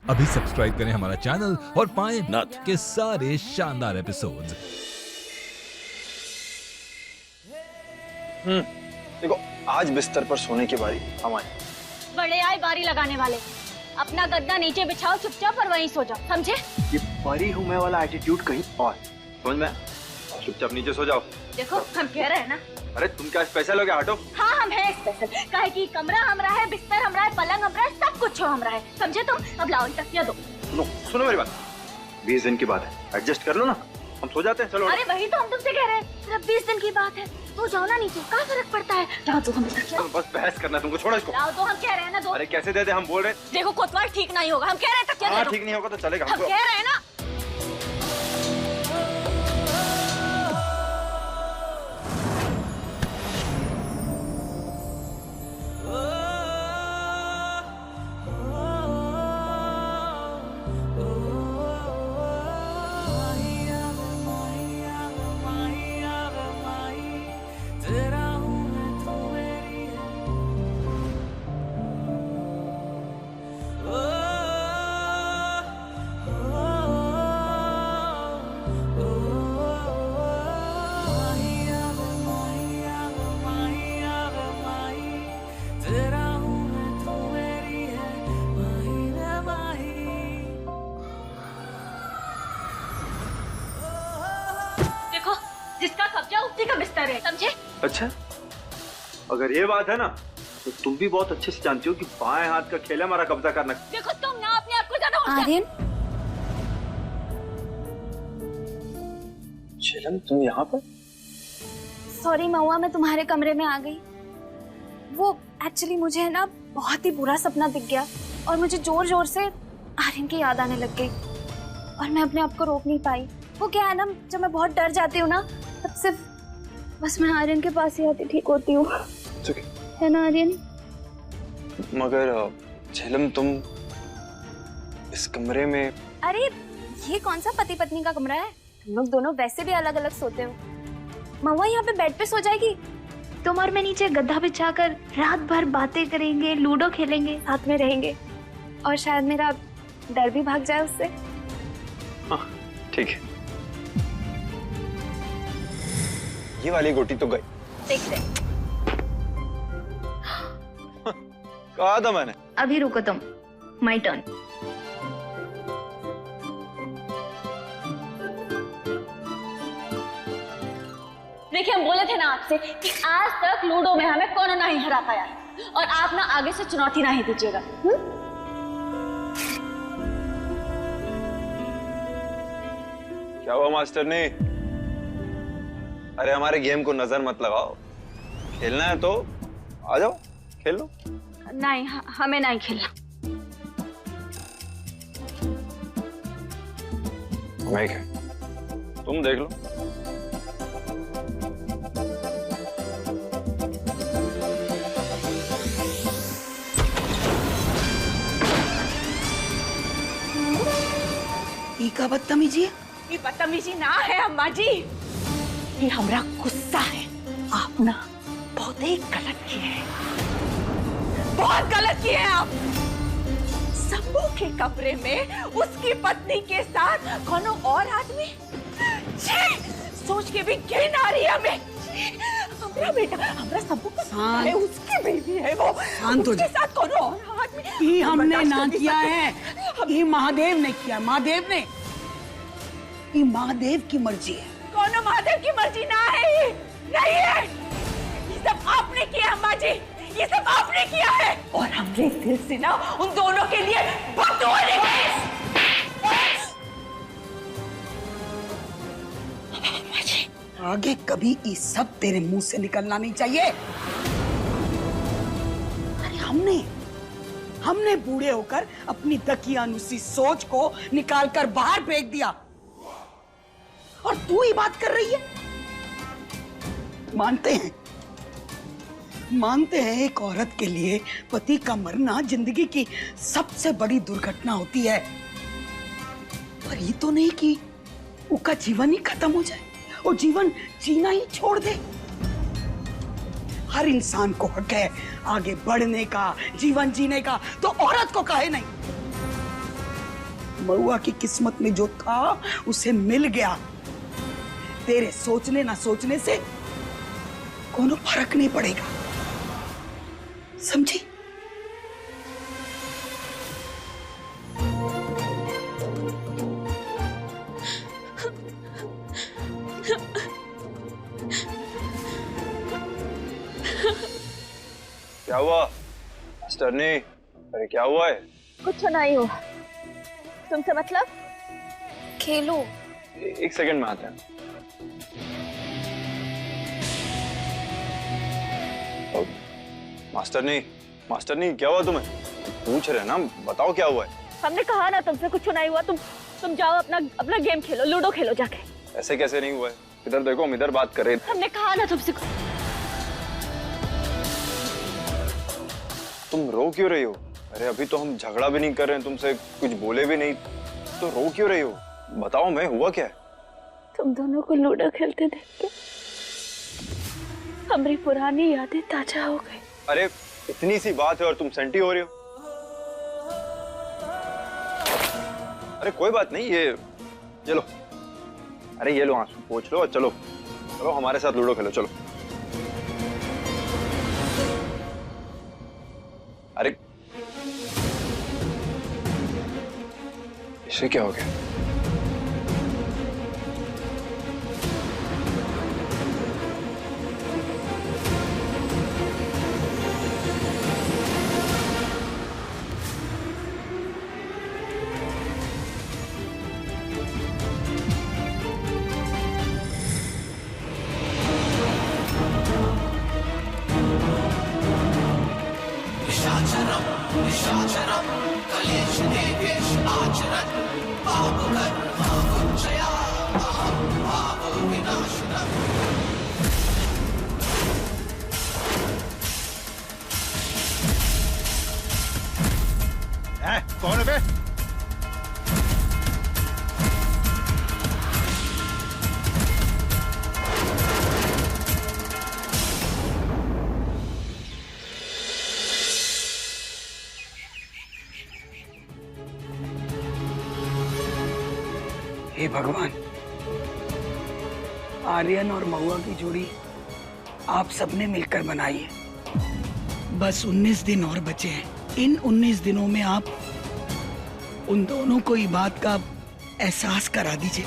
अभी सब्सक्राइब करें हमारा चैनल और पाएं नथ के सारे शानदार एपिसोड्स। देखो, आज बिस्तर पर सोने की बारी हमारी। बड़े आए बारी लगाने वाले। अपना गद्दा नीचे बिछाओ चुपचाप और वहीं सो जाओ, समझे? ये परी हूँ मैं वाला एटीट्यूड कहीं और समझ में? चुपचाप नीचे सो जाओ। देखो हम कह रहे हैं ना। अरे तुम क्या स्पेशल हो क्या? हटो। हाँ हम हैं स्पेशल। काहे कि कमरा हमरा है, बिस्तर हमरा है, पलंग हमरा है, सब कुछ हमरा है, समझे तुम? अब लाओ तकिया दो। सुनो मेरी बात, 20 दिन की बात है, एडजस्ट कर लो ना, हम सो जाते हैं। चलो। अरे वही तो हम तुमसे कह रहे हैं, सिर्फ 20 दिन की बात है, तो जाओ ना नीचे, क्या फर्क पड़ता है? लाओ तो हमें तकिया। बस बहस करना है तुमको, छोड़ो इसको। लाओ तो, हम कह रहे हैं ना दो। अरे कैसे दे दे, हम बोल रहे हैं। देखो कोतवाल ठीक नहीं होगा, हम कह रहे हैं तकिया दे दो। ठीक नहीं होगा तो चलेगा। हम कह रहे हैं ना। जिसका कब्जा उसी का बिस्तर है, समझे? अच्छा, अगर ये बात है ना तो तुम भी बहुत अच्छे से जानती हो कि बाएं हाथ का खेल है हमारा कब्जा करना। देखो तुम ना अपने आप को जानो। आर्यन, झेलम तुम यहाँ पर? सॉरी महुआ, मैं तुम्हारे कमरे में आ गई। वो एक्चुअली मुझे ना बहुत ही बुरा सपना दिख गया और मुझे जोर जोर से आर्यन की याद आने लग गई और मैं अपने आप को रोक नहीं पाई। वो क्या है ना, जब मैं बहुत डर जाती हूँ ना, तब सिर्फ बस मैं आर्यन के पास ही आती ठीक होती हूँ। है ना आर्यन? मगर झेलम तुम इस कमरे में। अरे ये कौन सा पति पत्नी का कमरा है? तुम लोग दोनों वैसे भी अलग अलग सोते हो। महुआ यहाँ पे बेड पे सो जाएगी, तुम और मैं नीचे गद्दा बिछाकर रात भर बातें करेंगे, लूडो खेलेंगे, साथ में रहेंगे और शायद मेरा डर भी भाग जाए उससे। हाँ ठीक है। ये वाली गोटी तो गई। देख रहे कहा था मैंने। अभी रुको तुम, माय टर्न। देखिए हम बोले थे ना आपसे कि आज तक लूडो में हमें कौन नहीं हरा पाया है और आप ना आगे से चुनौती नहीं दीजिएगा। क्या हुआ मास्टर ने? अरे हमारे गेम को नजर मत लगाओ, खेलना है तो आ जाओ खेल लो। नहीं हमें नहीं खेलना। मैं क्या, तुम देख लो। ई का बदतमीजी है? ये बदतमीजी ना है अम्मा जी, ये हमरा गुस्सा है। आप ना बहुत ही गलत किए हैं, बहुत गलत किए हैं आप। शंभू के कमरे में उसकी पत्नी के साथ कोनो और आदमी, सोच के भी घिन आ रही है हमें। हमरा बेटा, हमरा शंभू का बेटा है, उसकी बेबी है वो, उसके साथ कोनो और आदमी। ये हमने ना किया है, ये महादेव ने किया। महादेव ने, ये महादेव की मर्जी है। कोनो महादेव की मर्जी ना है, ये नहीं है। ये सब आपने किया अम्मा जी, ये सब आपने किया है और हमने दिल से ना उन दोनों के लिए बददुआ देंगे। आगे कभी ये सब तेरे मुंह से निकलना नहीं चाहिए। अरे हमने बूढ़े होकर अपनी दकियानुसी सोच को निकालकर बाहर फेंक दिया और तू ही बात कर रही है। मानते हैं एक औरत के लिए पति का मरना जिंदगी की सबसे बड़ी दुर्घटना होती है, पर ये तो नहीं कि उसका जीवन ही खत्म हो जाए, वो जीवन जीना ही छोड़ दे। हर इंसान को हक है आगे बढ़ने का, जीवन जीने का, तो औरत को काहे नहीं? महुआ की किस्मत में जो था उसे मिल गया। तेरे सोचने ना सोचने से कोनो फर्क नहीं पड़ेगा, समझी? क्या हुआ मास्टरनी? अरे क्या हुआ है? कुछ नहीं हुआ। तुमसे मतलब? खेलो। एक सेकंड में आते हैं। मास्टरनी क्या हुआ तुम्हें? पूछ रहे ना, बताओ क्या हुआ है? हमने कहा ना तुमसे कुछ नहीं हुआ। तुम जाओ अपना गेम खेलो, लूडो खेलो जाके। ऐसे कैसे नहीं हुआ है? इधर देखो, हम इधर बात कर रहे थे। हमने कहा ना तुमसे। तुम रो क्यों रही हो? अरे अभी तो हम झगड़ा भी नहीं कर रहे हैं तुमसे, कुछ बोले भी नहीं, तो रो क्यों रही हो? बताओ मैं, हुआ क्या है? तुम दोनों को लूडो खेलते देख के हमारी पुरानी यादें ताजा हो गई। अरे इतनी सी बात है और तुम सेंटी हो रही हो? अरे कोई बात नहीं, ये चलो, अरे ये लो आंसू पोंछ लो और चलो चलो हमारे साथ लूडो खेलो, चलो। अरे इसे क्या हो गया? कौन है बे? हे भगवान, आर्यन और महुआ की जोड़ी आप सबने मिलकर बनाई है। बस 19 दिन और बचे हैं। इन 19 दिनों में आप उन दोनों को ये बात का एहसास करा दीजिए।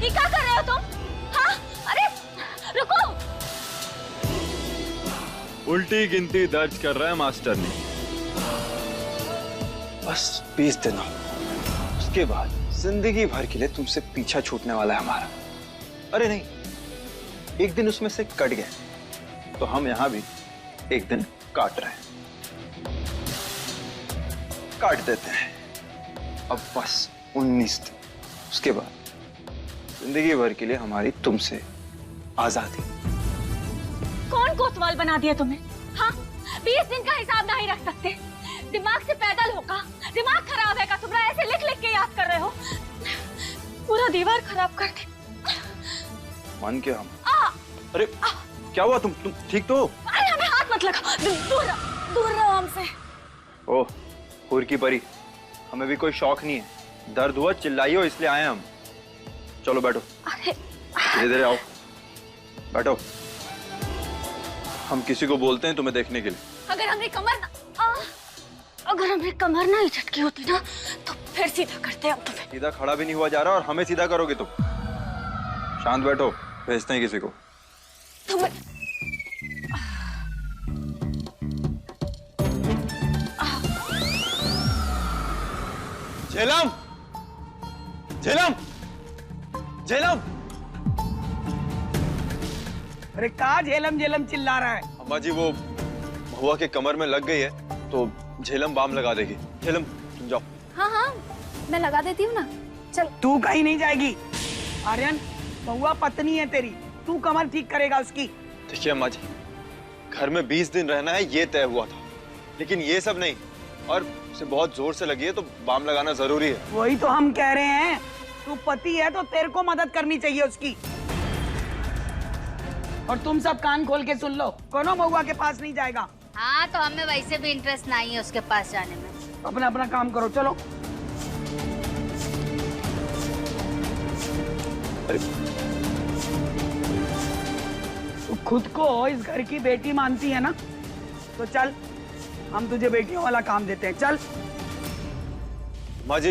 ये क्या कर रहे हो तुम? हाँ? अरे रुको। उल्टी गिनती दर्ज कर रहा है मास्टर ने। बस 20 दिन और, उसके बाद जिंदगी भर के लिए तुमसे पीछा छूटने वाला है हमारा। अरे नहीं, एक दिन उसमें से कट गए तो हम यहां भी एक दिन काट रहे हैं, काट देते हैं। अब बस 19 दिन, उसके बाद जिंदगी भर के लिए हमारी तुमसे आजादी। कौन कोतवाल बना दिया तुम्हें? हाँ? 20 दिन का हिसाब नहीं रख सकते? दिमाग से पैदल होगा, दिमाग खराब है का? तुम्हारा ऐसे लिख लिख के याद कर रहे हो, पूरा दीवार खराब कर दी। मान के हम अरे क्या हुआ? तुम ठीक तो? अरे हमें हाथ मत लगाओ, दूर रहो हमसे। ओह हुर की परी, हमें भी कोई शौक नहीं है। दर्द हुआ चिल्लाइयो, इसलिए आए हम। चलो बैठो, अरे धीरे धीरे आओ, बैठो। हम किसी को बोलते हैं तुम्हें देखने के लिए। अगर हमें कमर ना ही झटकी होती ना तो फिर सीधा करते हम तुम्हें। सीधा खड़ा भी नहीं हुआ जा रहा और हमें सीधा करोगे तुम। शांत बैठो, भेजते हैं किसी को। तुम्हें झेलम, झेलम, झेलम। अरे कहाँ झेलम झेलम चिल्ला रहा है? अम्मा जी वो महुआ के कमर में लग गई है तो झेलम बाम लगा देगी। झेलम तुम जाओ। हाँ हाँ, मैं लगा देती हूँ ना। चल। तू कहीं नहीं जाएगी। आर्यन, महुआ पत्नी है तेरी, तू कमर ठीक करेगा उसकी। देखिए अम्मा जी, घर में 20 दिन रहना है ये तय हुआ था, लेकिन ये सब नहीं। और उसे बहुत जोर से लगी है तो बाम लगाना जरूरी है। वही तो हम कह रहे हैं, तू पति है तो तेरे को मदद करनी चाहिए उसकी। और तुम सब कान खोल के सुन लो, कोनो महुआ के पास नहीं जाएगा। हाँ, तो हमें वैसे भी इंटरेस्ट नहीं है उसके पास जाने में। अपना अपना काम करो, चलो। अरे तू खुद को इस घर की बेटी मानती है ना, तो चल हम तुझे बेटियों वाला काम देते हैं, चल। माँ जी,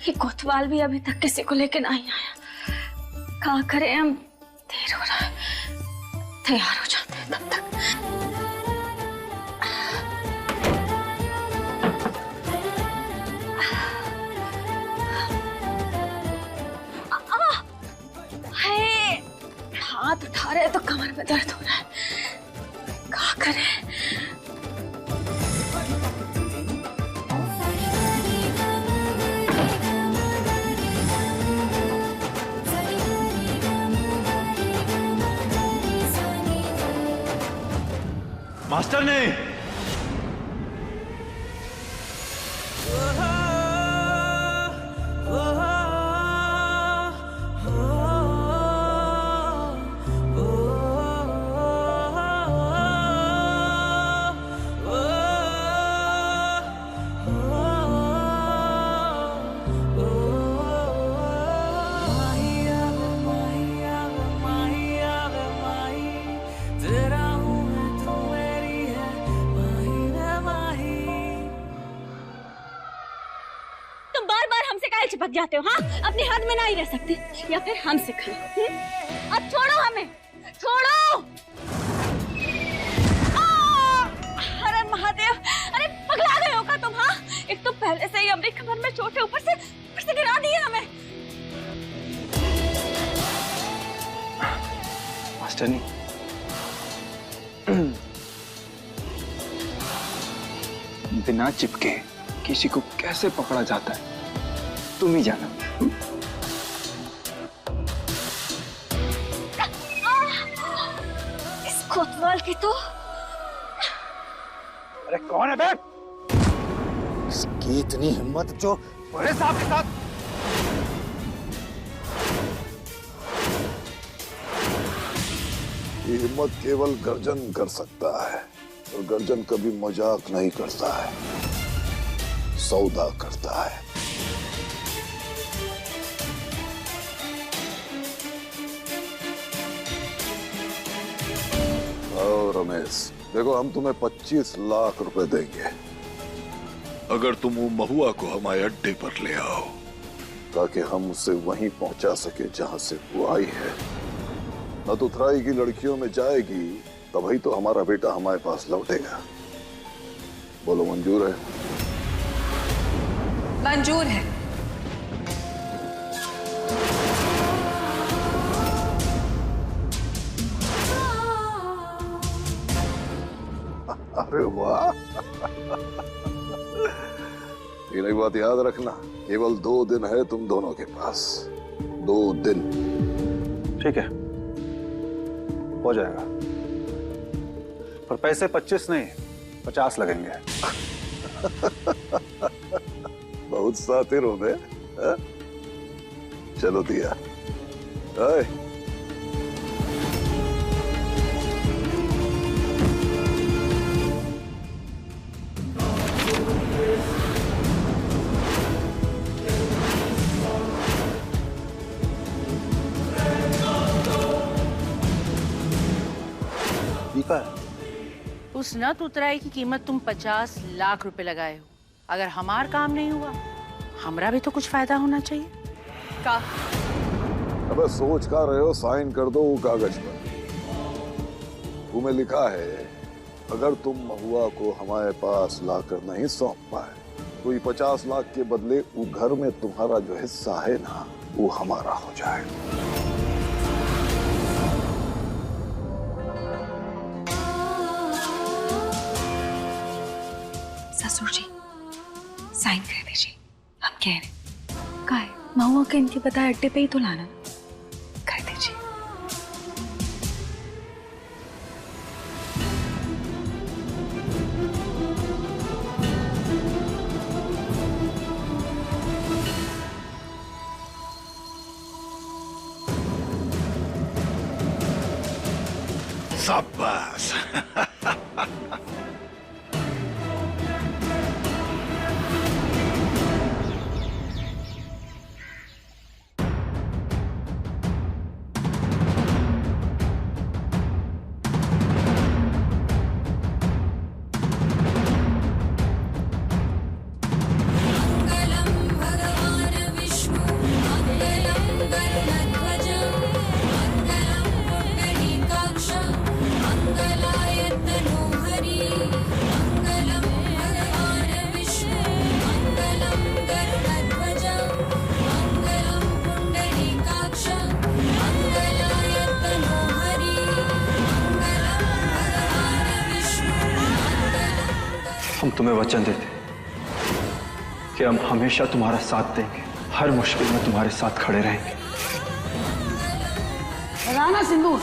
ये कोतवाल भी अभी तक किसी को लेके नहीं आया। क्या करें हम, देर हो रहा है, तैयार हो जाते हैं तब तक। हाथ उठा रहे तो कमर में दर्द हो रहा है, क्या करें। मास्टर ने चिपक जाते हो, हाँ? अपने हाथ में नहीं रह सकते, या फिर हमसे खाओ। अब छोड़ो हमें, छोड़ो। अरे महादेव, अरे पगला गए हो क्या तुम? हाँ, एक तो पहले से ही हमारी कमर में चोट है, ऊपर से गिरा दिए हमें। मास्टरनी, बिना चिपके किसी को कैसे पकड़ा जाता है तुम ही जानो। इस कोतवाल की तो। अरे कौन है बे? इसकी इतनी हिम्मत जो बड़े साहब के साथ। ये हिम्मत केवल गर्जन कर सकता है, और गर्जन कभी मजाक नहीं करता है, सौदा करता है। रमेश, देखो हम तुम्हें 25 लाख रुपए देंगे अगर तुम वो महुआ को हमारे अड्डे पर ले आओ, ताकि हम उसे वहीं पहुंचा सके जहां से वो आई है। न तो थराई की लड़कियों में जाएगी, तभी तो हमारा बेटा हमारे पास लौटेगा। बोलो मंजूर है? मंजूर है। अरे वाह। एक बात याद रखना, केवल 2 दिन है तुम दोनों के पास, 2 दिन। ठीक है, हो जाएगा, पर पैसे 25 नहीं 50 लगेंगे। बहुत सातिर हो गए। चलो दिया। उस नत उतराई की कीमत तुम 50 लाख रुपए लगाए हो। अगर हमार काम नहीं हुआ, हमरा भी तो कुछ फायदा होना चाहिए। का? अबे सोच का रहे हो, साइन कर दो वो कागज पर। तुम्हें लिखा है, अगर तुम महुआ को हमारे पास लाकर नहीं सौंप पाए, तो ये 50 लाख के बदले वो घर में तुम्हारा जो हिस्सा है ना, वो हमारा हो जाए। ससुर जी, साइन कर दीजिए। हम कह रहे का है, महुआ के इनके बताए अड्डे पे ही तो लाना, कर दीजिए। शाबाश। हम तुम्हें वचन देते कि हम हमेशा तुम्हारा साथ देंगे, हर मुश्किल में तुम्हारे साथ खड़े रहेंगे। लगाना सिंदूर।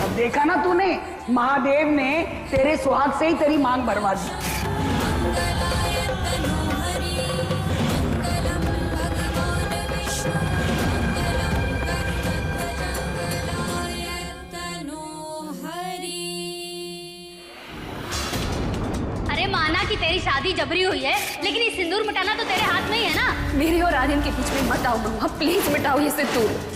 अब देखा ना तूने, महादेव ने तेरे सुहाग से ही तेरी मांग भरवा दी। अरे माना कि तेरी शादी जबरी हुई है, लेकिन ये सिंदूर मिटाना तो तेरे हाथ में ही है ना। मेरी और आर्यन के बीच में मत आओ महुआ, प्लीज मिटाओ ये सिंदूर।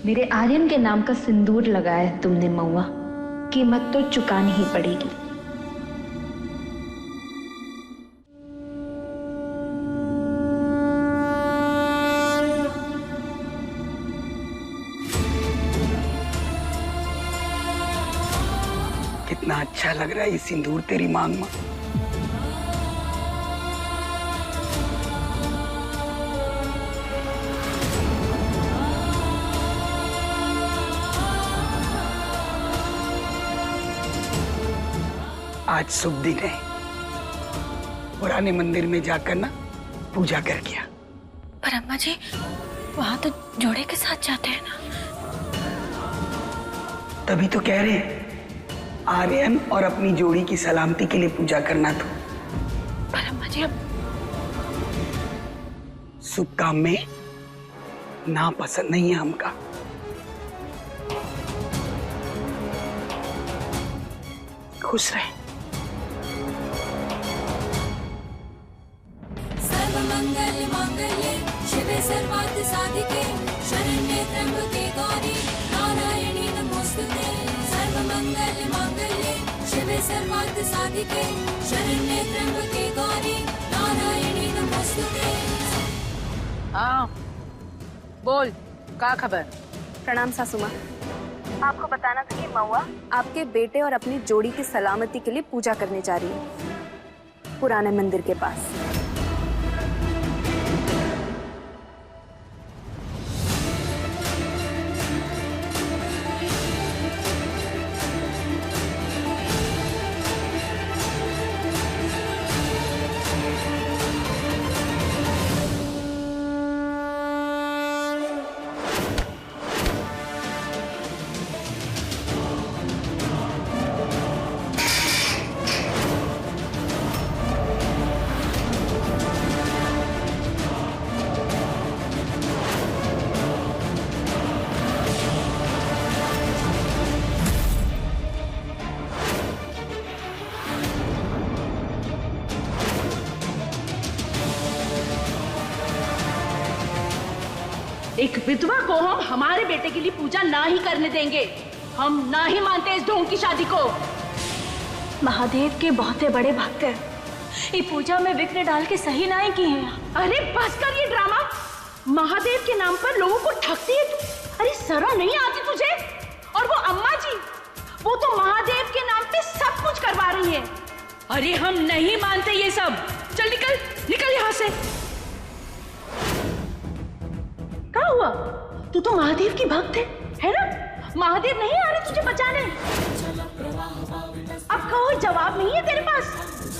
मेरे आर्यन के नाम का सिंदूर लगाया है तुमने महुआ, कीमत तो चुकानी ही पड़ेगी। कितना अच्छा लग रहा है ये सिंदूर तेरी मांग में। आज शुभ दिन है, पुराने मंदिर में जाकर ना पूजा कर गया। पर अम्मा जी, वहां तो जोड़े के साथ जाते हैं ना। तभी तो कह रहे हैं आर्यन और अपनी जोड़ी की सलामती के लिए पूजा करना। तो पर अम्मा जी, अब शुभ काम में ना पसंद नहीं है हमका। खुश रहे। सर्वमंगल मांगल्ये शिवे सर्वार्थ साधिके शरण्ये त्र्यंबके गौरी नारायणी नमोस्तुते। सर्वमंगल मांगल्ये शिवे सर्वार्थ साधिके शरण्ये त्र्यंबके गौरी नारायणी नमोस्तुते। हाँ बोल, क्या खबर? प्रणाम सासू माँ। आपको बताना था कि महुआ आपके बेटे और अपनी जोड़ी की सलामती के लिए पूजा करने जा रही है पुराने मंदिर के पास। एक विधवा को हम हमारे बेटे के लिए पूजा ना ही करने देंगे। हम ना ही मानते इस ढोंग की शादी को। महादेव के बहुत बड़े भक्त हैं। ये पूजा में विघ्न डाल के सही ना ही की है। अरे बस कर ये ड्रामा। महादेव के नाम पर लोगों को ठगती है तू। अरे शर्म नहीं आती तुझे? और वो अम्मा जी, वो तो महादेव के नाम पे सब कुछ करवा रही है। अरे हम नहीं मानते ये सब। चल निकल निकल यहाँ से। क्या हुआ? तू तो महादेव की भक्त है ना? महादेव नहीं आ रहे तुझे बचाने? अब कहो जवाब नहीं है तेरे पास?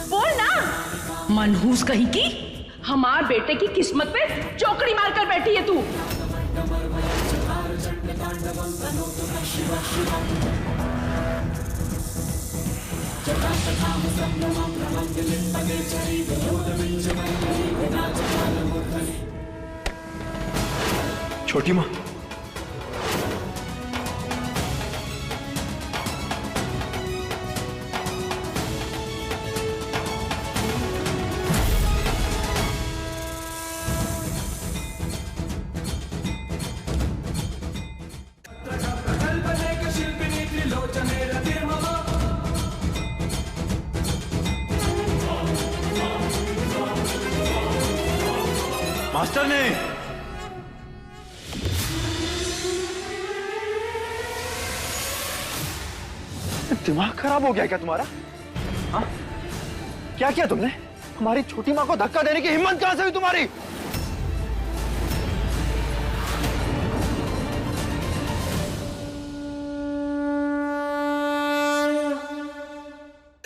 बोल ना। मनहूस कहीं की, हमार बेटे की किस्मत पे चौकड़ी मारकर बैठी है तू। छोटी माँ, मास्टर ने दिमाग खराब हो गया क्या तुम्हारा? हाँ? क्या किया तुमने? हमारी छोटी माँ को धक्का देने की हिम्मत कहां से हुई तुम्हारी?